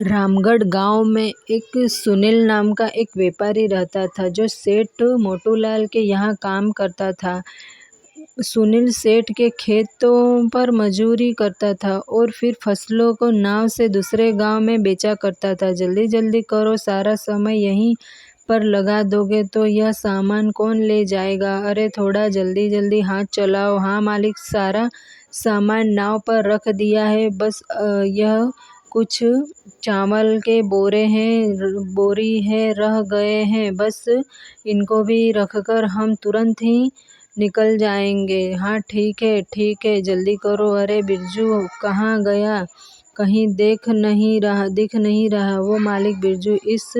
रामगढ़ गांव में एक सुनील नाम का एक व्यापारी रहता था जो सेठ मोटूलाल के यहाँ काम करता था। सुनील सेठ के खेतों पर मजूरी करता था और फिर फसलों को नाव से दूसरे गांव में बेचा करता था। जल्दी जल्दी करो, सारा समय यहीं पर लगा दोगे तो यह सामान कौन ले जाएगा? अरे थोड़ा जल्दी जल्दी हाथ चलाओ। हाँ मालिक, सारा सामान नाव पर रख दिया है, बस यह कुछ चावल के बोरी है रह गए हैं, बस इनको भी रखकर हम तुरंत ही निकल जाएंगे। हाँ ठीक है, जल्दी करो। अरे बिरजू कहाँ गया? कहीं दिख नहीं रहा। वो मालिक, बिरजू इस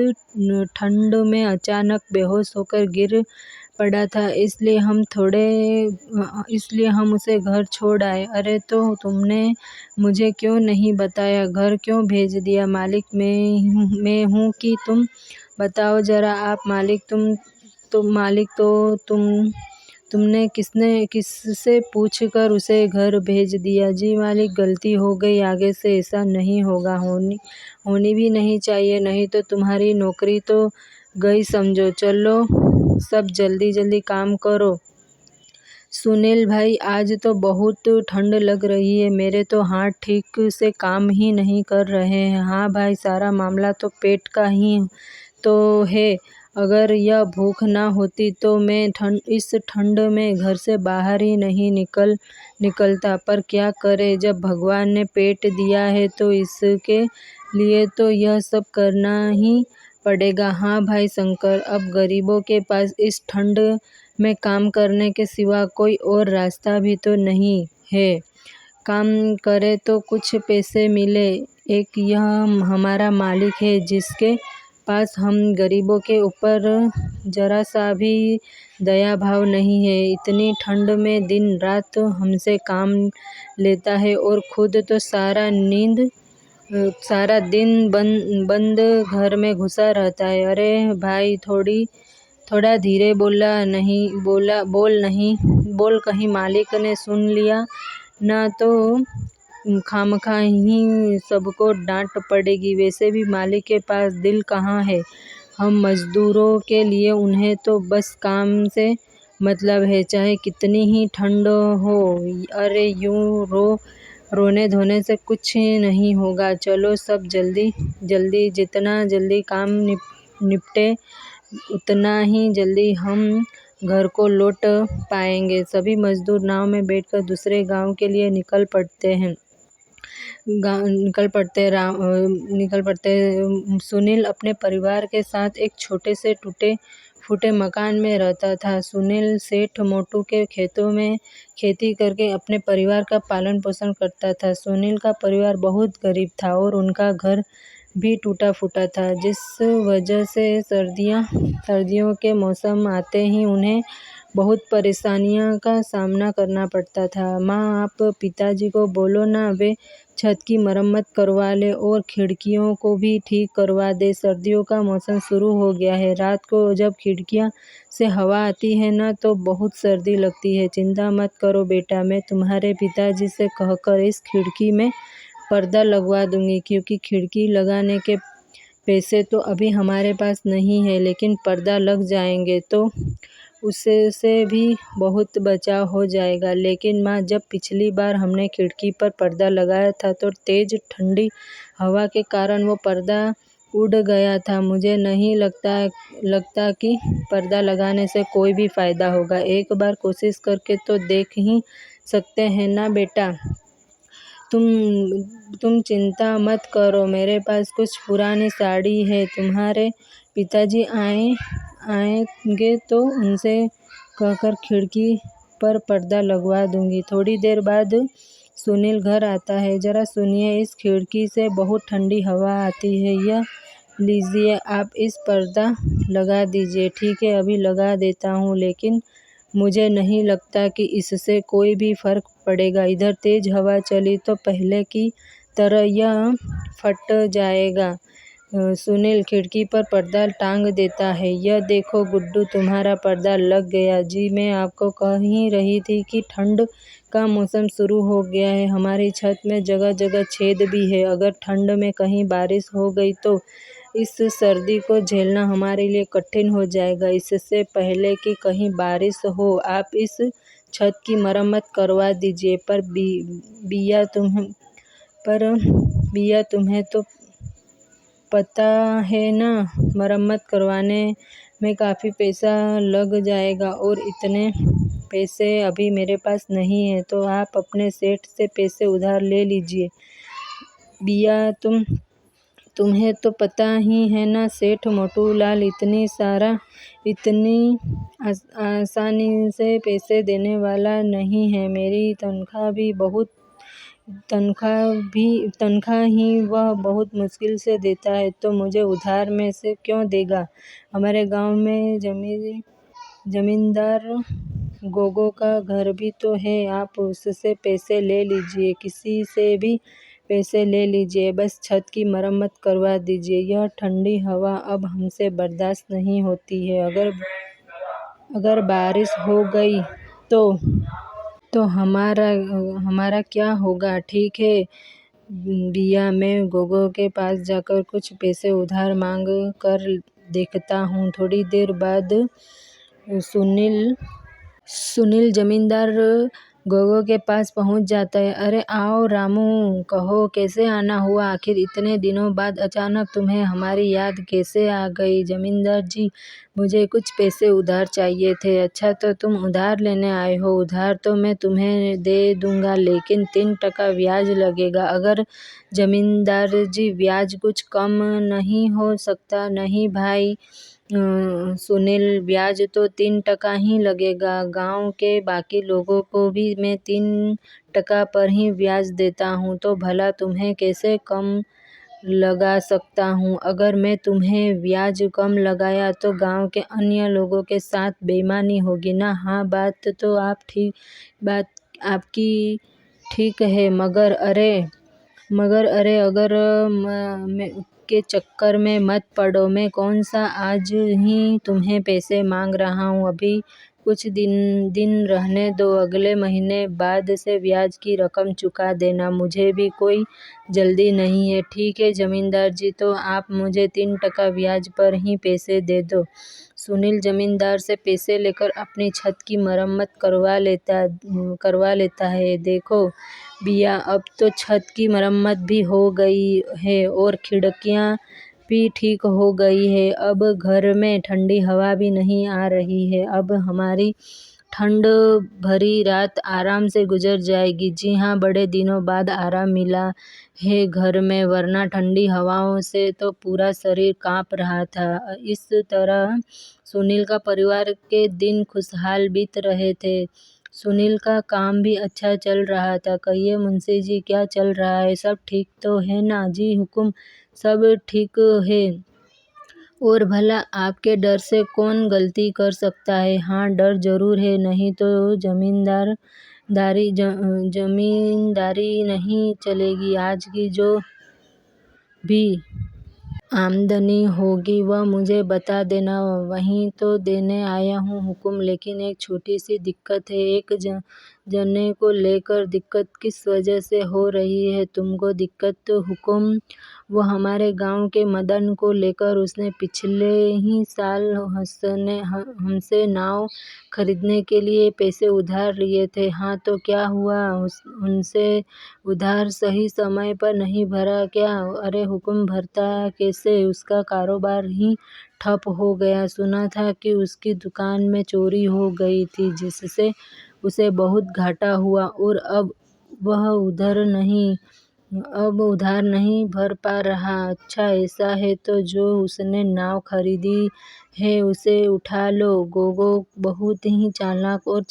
ठंड में अचानक बेहोश होकर गिर पड़ा था, इसलिए हम उसे घर छोड़ आए। अरे तो तुमने मुझे क्यों नहीं बताया? घर क्यों भेज दिया? मालिक मैं हूँ कि तुम बताओ जरा आप मालिक। तुमने किससे पूछकर उसे घर भेज दिया? जी मालिक, गलती हो गई, आगे से ऐसा नहीं होगा। होनी भी नहीं चाहिए, नहीं तो तुम्हारी नौकरी तो गई समझो। चलो सब जल्दी जल्दी काम करो। सुनील भाई, आज तो बहुत ठंड लग रही है, मेरे तो हाथ ठीक से काम ही नहीं कर रहे हैं। हाँ भाई, सारा मामला तो पेट का ही तो है। अगर यह भूख ना होती तो मैं इस ठंड में घर से बाहर ही नहीं निकलता, पर क्या करे, जब भगवान ने पेट दिया है तो इसके लिए तो यह सब करना ही पड़ेगा। हाँ भाई शंकर, अब गरीबों के पास इस ठंड में काम करने के सिवा कोई और रास्ता भी तो नहीं है। काम करे तो कुछ पैसे मिले। एक यह हमारा मालिक है जिसके पास हम गरीबों के ऊपर जरा सा भी दया भाव नहीं है। इतनी ठंड में दिन रात हमसे काम लेता है और खुद तो सारा दिन बंद घर में घुसा रहता है। अरे भाई, थोड़ा धीरे बोल, कहीं मालिक ने सुन लिया ना तो खामखा ही सबको डांट पड़ेगी। वैसे भी मालिक के पास दिल कहाँ है? हम मजदूरों के लिए उन्हें तो बस काम से मतलब है, चाहे कितनी ही ठंड हो। अरे यूं रोने धोने से कुछ नहीं होगा। चलो सब जल्दी, जितना जल्दी काम निपटे उतना ही जल्दी हम घर को लौट पाएंगे। सभी मजदूर नाव में बैठकर दूसरे गांव के लिए निकल पड़ते। सुनील अपने परिवार के साथ एक छोटे से टूटे फूटे मकान में रहता था। सुनील सेठ मोटू के खेतों में खेती करके अपने परिवार का पालन पोषण करता था। सुनील का परिवार बहुत गरीब था और उनका घर भी टूटा फूटा था, जिस वजह से सर्दियों के मौसम आते ही उन्हें बहुत परेशानियों का सामना करना पड़ता था। माँ, आप पिताजी को बोलो ना, वे छत की मरम्मत करवा ले और खिड़कियों को भी ठीक करवा दे। सर्दियों का मौसम शुरू हो गया है। रात को जब खिड़कियाँ से हवा आती है ना तो बहुत सर्दी लगती है। चिंता मत करो बेटा, मैं तुम्हारे पिताजी से कहकर इस खिड़की में पर्दा लगवा दूंगी, क्योंकि खिड़की लगाने के पैसे तो अभी हमारे पास नहीं है, लेकिन पर्दा लग जाएंगे तो उससे भी बहुत बचाव हो जाएगा। लेकिन माँ, जब पिछली बार हमने खिड़की पर पर्दा लगाया था तो तेज ठंडी हवा के कारण वो पर्दा उड़ गया था। मुझे नहीं लगता कि पर्दा लगाने से कोई भी फायदा होगा। एक बार कोशिश करके तो देख ही सकते हैं ना बेटा। तुम चिंता मत करो, मेरे पास कुछ पुरानी साड़ी है। तुम्हारे पिताजी आएंगे तो उनसे कहकर खिड़की पर पर्दा लगवा दूंगी। थोड़ी देर बाद सुनील घर आता है। जरा सुनिए, इस खिड़की से बहुत ठंडी हवा आती है। यह लीजिए, आप इस पर्दा लगा दीजिए। ठीक है, अभी लगा देता हूँ, लेकिन मुझे नहीं लगता कि इससे कोई भी फर्क पड़ेगा। इधर तेज हवा चली तो पहले की तरह यह फट जाएगा। सुनील खिड़की पर पर्दा टांग देता है। यह देखो गुड्डू, तुम्हारा पर्दा लग गया। जी, मैं आपको कह ही रही थी कि ठंड का मौसम शुरू हो गया है। हमारी छत में जगह जगह छेद भी है। अगर ठंड में कहीं बारिश हो गई तो इस सर्दी को झेलना हमारे लिए कठिन हो जाएगा। इससे पहले कि कहीं बारिश हो, आप इस छत की मरम्मत करवा दीजिए। पर बिया तुम्हें तो पता है ना, मरम्मत करवाने में काफ़ी पैसा लग जाएगा और इतने पैसे अभी मेरे पास नहीं है, तो आप अपने सेठ से पैसे उधार ले लीजिए। बिया, तुम्हें तो पता ही है ना, सेठ मोटूलाल इतनी आसानी से पैसे देने वाला नहीं है। मेरी तनख्वाह ही वह बहुत मुश्किल से देता है, तो मुझे उधार में से क्यों देगा। हमारे गांव में जमींदार गोगो का घर भी तो है, आप उससे पैसे ले लीजिए, किसी से भी पैसे ले लीजिए, बस छत की मरम्मत करवा दीजिए। यह ठंडी हवा अब हमसे बर्दाश्त नहीं होती है। अगर बारिश हो गई तो हमारा क्या होगा। ठीक है बिया, मैं गोगो के पास जाकर कुछ पैसे उधार मांग कर देखता हूँ। थोड़ी देर बाद सुनील जमींदार गोगो के पास पहुंच जाता है। अरे आओ रामू, कहो कैसे आना हुआ। आखिर इतने दिनों बाद अचानक तुम्हें हमारी याद कैसे आ गई। जमींदार जी, मुझे कुछ पैसे उधार चाहिए थे। अच्छा, तो तुम उधार लेने आए हो। उधार तो मैं तुम्हें दे दूंगा, लेकिन 3% ब्याज लगेगा। अगर जमींदार जी, ब्याज कुछ कम नहीं हो सकता। नहीं भाई सुनील, ब्याज तो 3% ही लगेगा। गांव के बाकी लोगों को भी मैं 3% पर ही ब्याज देता हूँ, तो भला तुम्हें कैसे कम लगा सकता हूँ। अगर मैं तुम्हें ब्याज कम लगाया तो गांव के अन्य लोगों के साथ बेईमानी होगी ना। हाँ, बात आपकी ठीक है, मगर अरे अगर के चक्कर में मत पड़ो। मैं कौन सा आज ही तुम्हें पैसे मांग रहा हूँ। अभी कुछ दिन रहने दो, अगले महीने बाद से ब्याज की रकम चुका देना। मुझे भी कोई जल्दी नहीं है। ठीक है जमींदार जी, तो आप मुझे 3% ब्याज पर ही पैसे दे दो। सुनील जमींदार से पैसे लेकर अपनी छत की मरम्मत करवा लेता है। देखो बिया, अब तो छत की मरम्मत भी हो गई है और खिड़कियां भी ठीक हो गई है। अब घर में ठंडी हवा भी नहीं आ रही है। अब हमारी ठंड भरी रात आराम से गुजर जाएगी। जी हाँ, बड़े दिनों बाद आराम मिला है घर में, वरना ठंडी हवाओं से तो पूरा शरीर कांप रहा था। इस तरह सुनील का परिवार के दिन खुशहाल बीत रहे थे। सुनील का काम भी अच्छा चल रहा था। कहिए मुंशी जी, क्या चल रहा है। सब ठीक तो है ना। जी हुकुम, सब ठीक है। और भला आपके डर से कौन गलती कर सकता है। हाँ, डर जरूर है, नहीं तो जमींदारी नहीं चलेगी। आज की जो भी आमदनी होगी वह मुझे बता देना, वहीं तो देने आया हूँ हुकुम। लेकिन एक छोटी सी दिक्कत है। एक जने को लेकर दिक्कत किस वजह से हो रही है तुमको दिक्कत। तो हुकुम, वो हमारे गांव के मदन को लेकर उसने पिछले ही साल हमसे नाव खरीदने के लिए पैसे उधार लिए थे। हाँ, तो क्या हुआ। उनसे उधार सही समय पर नहीं भरा क्या। अरे हुकुम, भरता कैसे, उसका कारोबार ही ठप हो गया। सुना था कि उसकी दुकान में चोरी हो गई थी, जिससे उसे बहुत घाटा हुआ और अब वह उधार नहीं भर पा रहा। अच्छा ऐसा है, तो जो उसने नाव खरीदी है उसे उठा लो। गोगो बहुत ही चालाक और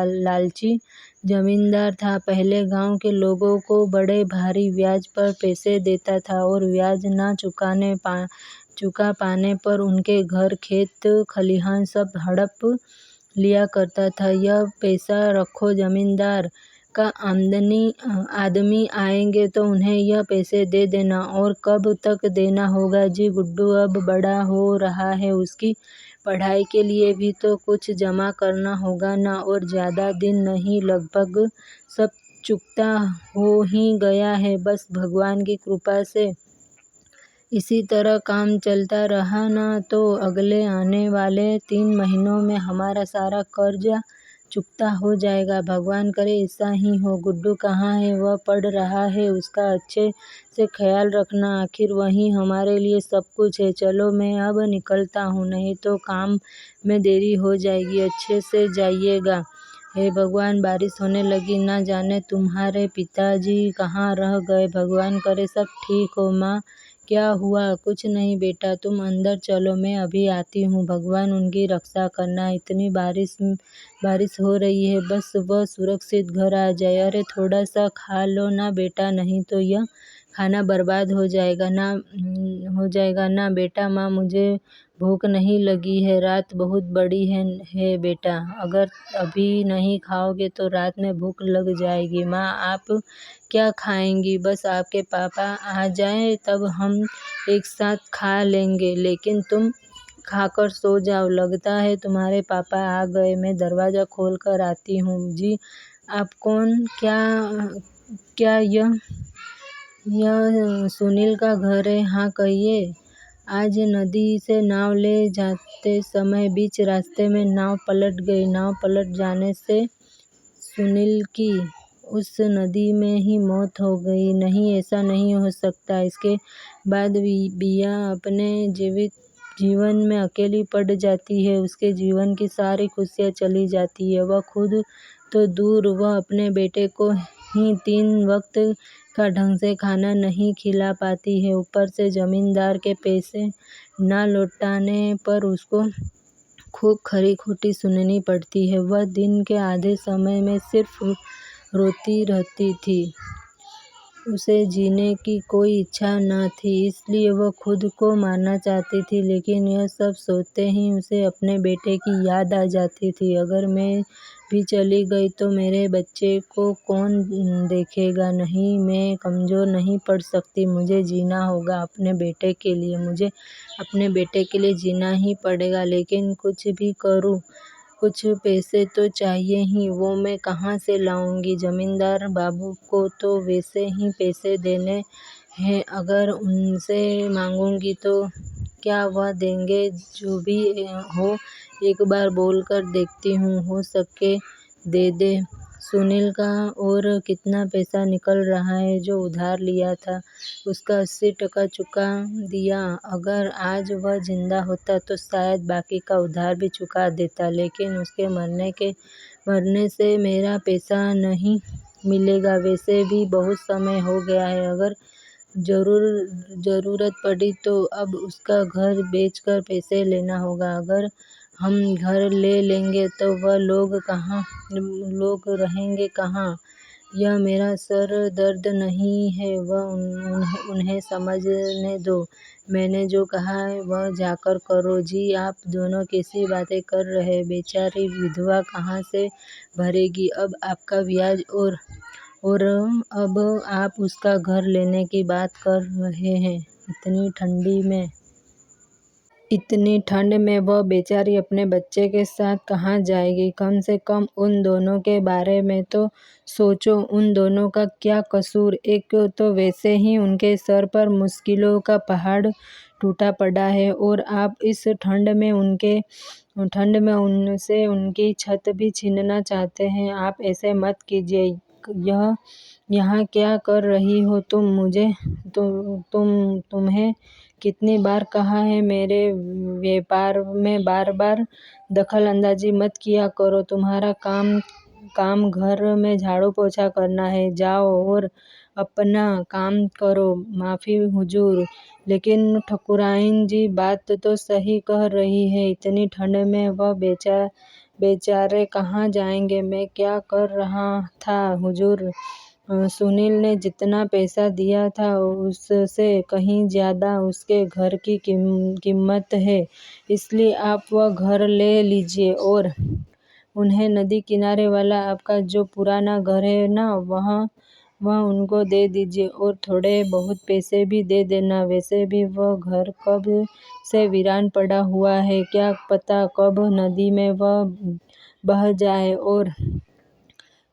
लालची जमींदार था। पहले गांव के लोगों को बड़े भारी ब्याज पर पैसे देता था और ब्याज न चुका पाने पर उनके घर, खेत खलिहान सब हड़प लिया करता था। यह पैसा रखो जमींदार, का आदमी आएंगे तो उन्हें यह पैसे दे देना। और कब तक देना होगा जी? गुड्डू अब बड़ा हो रहा है, उसकी पढ़ाई के लिए भी तो कुछ जमा करना होगा ना। और ज़्यादा दिन नहीं, लगभग सब चुकता हो ही गया है। बस भगवान की कृपा से इसी तरह काम चलता रहा ना तो अगले आने वाले 3 महीनों में हमारा सारा कर्जा चुकता हो जाएगा। भगवान करे ऐसा ही हो। गुड्डू कहाँ है? वह पढ़ रहा है, उसका अच्छे से ख्याल रखना, आखिर वही हमारे लिए सब कुछ है। चलो मैं अब निकलता हूँ, नहीं तो काम में देरी हो जाएगी। अच्छे से जाइएगा। हे भगवान, बारिश होने लगी। ना जाने तुम्हारे पिताजी कहाँ रह गए। भगवान करे सब ठीक हो। माँ, क्या हुआ? कुछ नहीं बेटा, तुम अंदर चलो, मैं अभी आती हूँ। भगवान उनकी रक्षा करना। इतनी बारिश हो रही है, बस वह सुरक्षित घर आ जाए। अरे थोड़ा सा खा लो ना बेटा, नहीं तो यह खाना बर्बाद हो जाएगा ना बेटा। माँ, मुझे भूख नहीं लगी है, रात बहुत बड़ी है बेटा। अगर अभी नहीं खाओगे तो रात में भूख लग जाएगी। माँ, आप क्या खाएंगी? बस आपके पापा आ जाएं तब हम एक साथ खा लेंगे, लेकिन तुम खाकर सो जाओ। लगता है तुम्हारे पापा आ गए, मैं दरवाज़ा खोल कर आती हूँ। जी, आप कौन? क्या यह सुनील का घर है? हाँ कहिए। आज नदी से नाव ले जाते समय बीच रास्ते में नाव पलट गई। नाव पलट जाने से सुनील की उस नदी में ही मौत हो गई। नहीं, ऐसा नहीं हो सकता। इसके बाद बिया अपने जीवन में अकेली पड़ जाती है। उसके जीवन की सारी खुशियाँ चली जाती है। वह खुद तो दूर, वह अपने बेटे को ही 3 वक्त का ढंग से खाना नहीं खिला पाती है। ऊपर से जमींदार के पैसे ना लौटाने पर उसको खूब खरी खोटी सुननी पड़ती है। वह दिन के आधे समय में सिर्फ रोती रहती थी। उसे जीने की कोई इच्छा न थी, इसलिए वह खुद को मारना चाहती थी। लेकिन यह सब सोचते ही उसे अपने बेटे की याद आ जाती थी। अगर मैं भी चली गई तो मेरे बच्चे को कौन देखेगा? नहीं, मैं कमज़ोर नहीं पड़ सकती। मुझे जीना होगा अपने बेटे के लिए। मुझे अपने बेटे के लिए जीना ही पड़ेगा। लेकिन कुछ भी करूँ, कुछ पैसे तो चाहिए ही। वो मैं कहाँ से लाऊंगी? जमींदार बाबू को तो वैसे ही पैसे देने हैं, अगर उनसे मांगूंगी तो क्या वह देंगे? जो भी हो, एक बार बोल कर देखती हूँ, हो सके दे दे। सुनील का और कितना पैसा निकल रहा है। जो उधार लिया था उसका 80% चुका दिया। अगर आज वह जिंदा होता तो शायद बाकी का उधार भी चुका देता। लेकिन उसके मरने से मेरा पैसा नहीं मिलेगा। वैसे भी बहुत समय हो गया है। अगर ज़रूरत पड़ी तो अब उसका घर बेचकर पैसे लेना होगा। अगर हम घर ले लेंगे तो वह लोग रहेंगे कहाँ? यह मेरा सर दर्द नहीं है, वह उन्हें समझने दो। मैंने जो कहा है वह जाकर करो। जी, आप दोनों कैसी बातें कर रहे? बेचारी विधवा कहाँ से भरेगी अब आपका ब्याज? और अब आप उसका घर लेने की बात कर रहे हैं इतनी ठंड में वह बेचारी अपने बच्चे के साथ कहाँ जाएगी? कम से कम उन दोनों के बारे में तो सोचो। उन दोनों का क्या कसूर? एक तो वैसे ही उनके सर पर मुश्किलों का पहाड़ टूटा पड़ा है, और आप इस ठंड में उनसे उनकी छत भी छीनना चाहते हैं। आप ऐसे मत कीजिए। यहाँ क्या कर रही हो तुम? तुम्हें कितनी बार कहा है मेरे व्यापार में बार बार दखल अंदाजी मत किया करो। तुम्हारा काम घर में झाड़ू पोछा करना है। जाओ और अपना काम करो। माफ़ी हुजूर, लेकिन ठकुराइन जी बात तो सही कह रही है। इतनी ठंड में वह बेचारे कहाँ जाएंगे? मैं क्या कर रहा था हुजूर? सुनील ने जितना पैसा दिया था उससे कहीं ज़्यादा उसके घर की कीमत है, इसलिए आप वह घर ले लीजिए। और उन्हें नदी किनारे वाला आपका जो पुराना घर है ना, वह उनको दे दीजिए और थोड़े बहुत पैसे भी दे देना। वैसे भी वह घर कब से वीरान पड़ा हुआ है, क्या पता कब नदी में वह बह जाए, और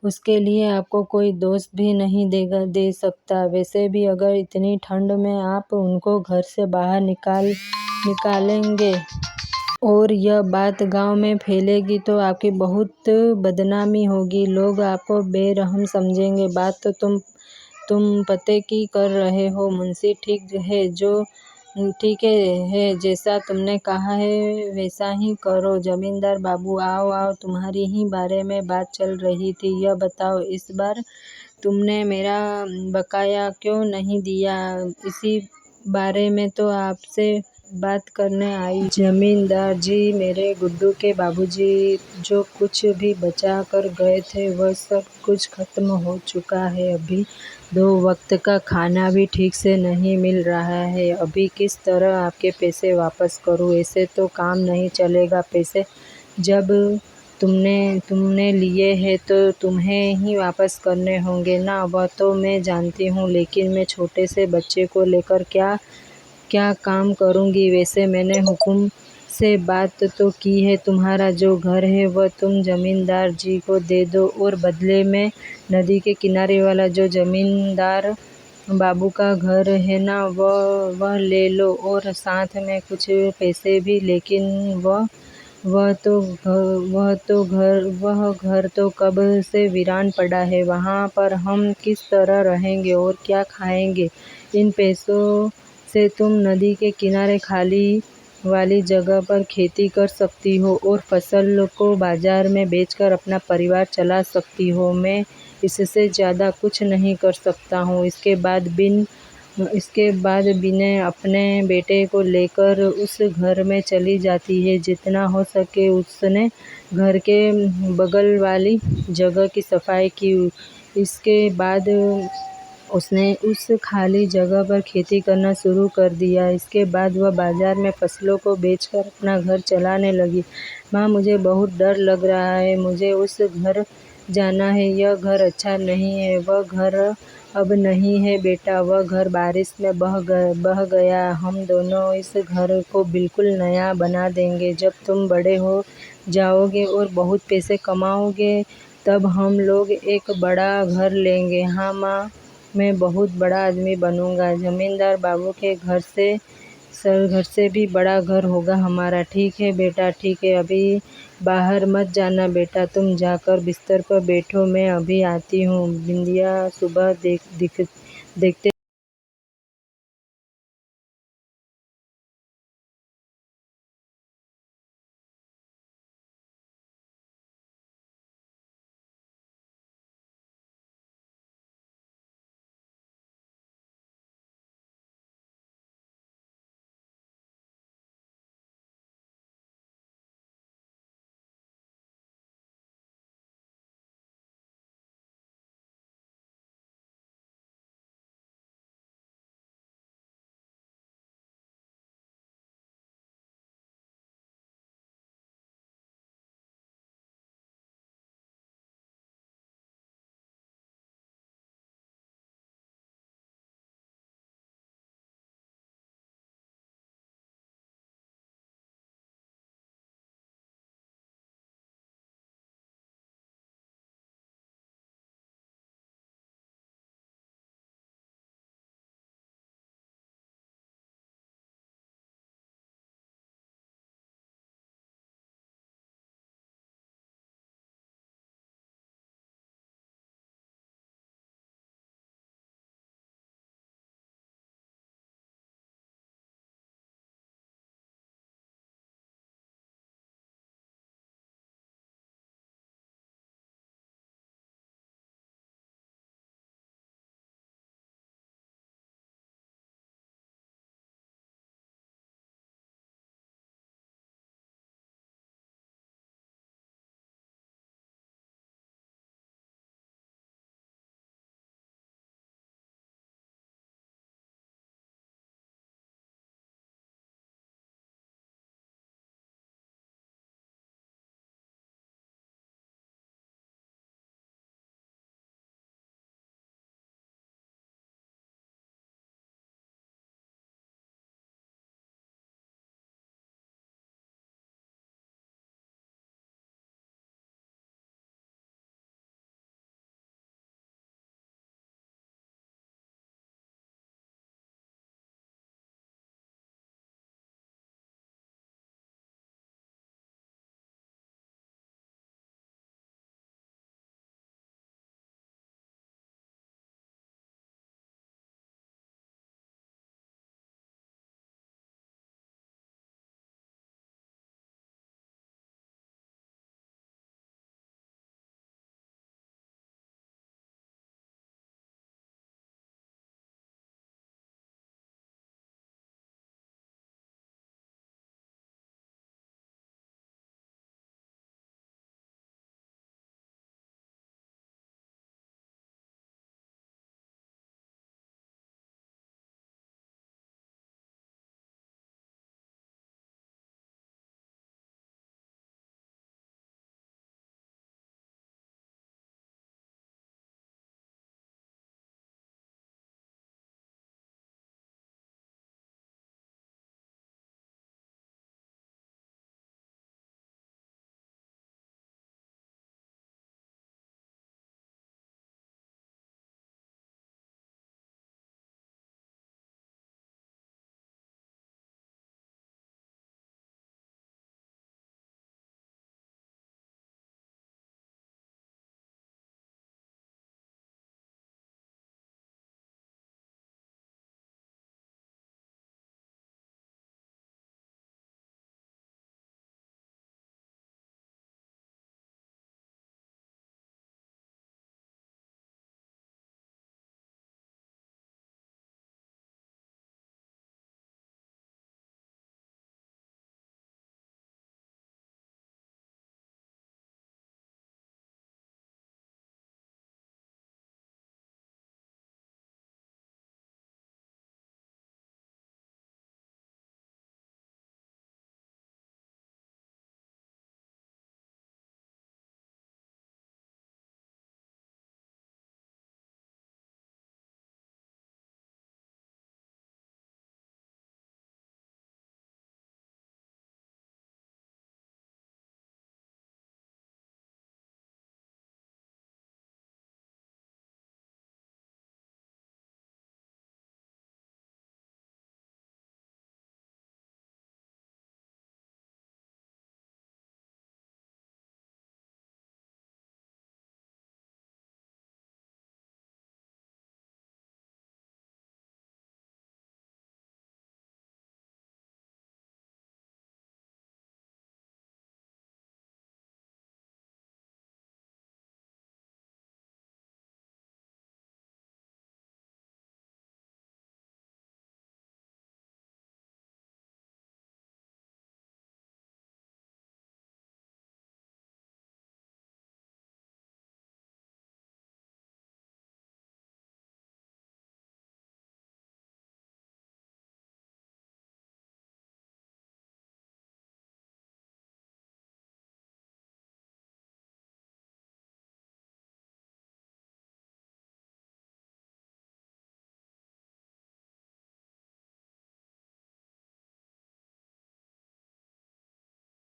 उसके लिए आपको कोई दोस्त भी नहीं दे सकता। वैसे भी अगर इतनी ठंड में आप उनको घर से बाहर निकालेंगे और यह बात गांव में फैलेगी तो आपकी बहुत बदनामी होगी। लोग आपको बेरहम समझेंगे। बात तो तुम पते की कर रहे हो मुंशी। ठीक है, जैसा तुमने कहा है वैसा ही करो। जमींदार बाबू, आओ, तुम्हारी ही बारे में बात चल रही थी। यह बताओ, इस बार तुमने मेरा बकाया क्यों नहीं दिया? इसी बारे में तो आपसे बात करने आई। जमींदार जी, मेरे गुड्डू के बाबूजी जो कुछ भी बचा कर गए थे वह सब कुछ खत्म हो चुका है। अभी 2 वक्त का खाना भी ठीक से नहीं मिल रहा है। अभी किस तरह आपके पैसे वापस करूं? ऐसे तो काम नहीं चलेगा। पैसे जब तुमने लिए हैं तो तुम्हें ही वापस करने होंगे ना। वह तो मैं जानती हूँ, लेकिन मैं छोटे से बच्चे को लेकर क्या काम करूँगी? वैसे मैंने हुकुम से बात तो की है। तुम्हारा जो घर है वह तुम जमींदार जी को दे दो और बदले में नदी के किनारे वाला जो जमींदार बाबू का घर है ना, वह ले लो और साथ में कुछ पैसे भी। लेकिन वह घर तो कब से वीरान पड़ा है। वहाँ पर हम किस तरह रहेंगे और क्या खाएंगे? इन पैसों से तुम नदी के किनारे खाली वाली जगह पर खेती कर सकती हो और फसल को बाजार में बेचकर अपना परिवार चला सकती हो। मैं इससे ज़्यादा कुछ नहीं कर सकता हूँ। इसके बाद बिने अपने बेटे को लेकर उस घर में चली जाती है। जितना हो सके उसने घर के बगल वाली जगह की सफाई की। इसके बाद उसने उस खाली जगह पर खेती करना शुरू कर दिया। इसके बाद वह बाजार में फसलों को बेचकर अपना घर चलाने लगी। माँ, मुझे बहुत डर लग रहा है। मुझे उस घर जाना है। यह घर अच्छा नहीं है। वह घर अब नहीं है बेटा, वह घर बारिश में बह गया। हम दोनों इस घर को बिल्कुल नया बना देंगे। जब तुम बड़े हो जाओगे और बहुत पैसे कमाओगे तब हम लोग एक बड़ा घर लेंगे। हाँ माँ, मैं बहुत बड़ा आदमी बनूंगा। जमींदार बाबू के घर से भी बड़ा घर होगा हमारा। ठीक है बेटा, ठीक है। अभी बाहर मत जाना बेटा, तुम जाकर बिस्तर पर बैठो, मैं अभी आती हूँ। बिंदिया सुबह देखते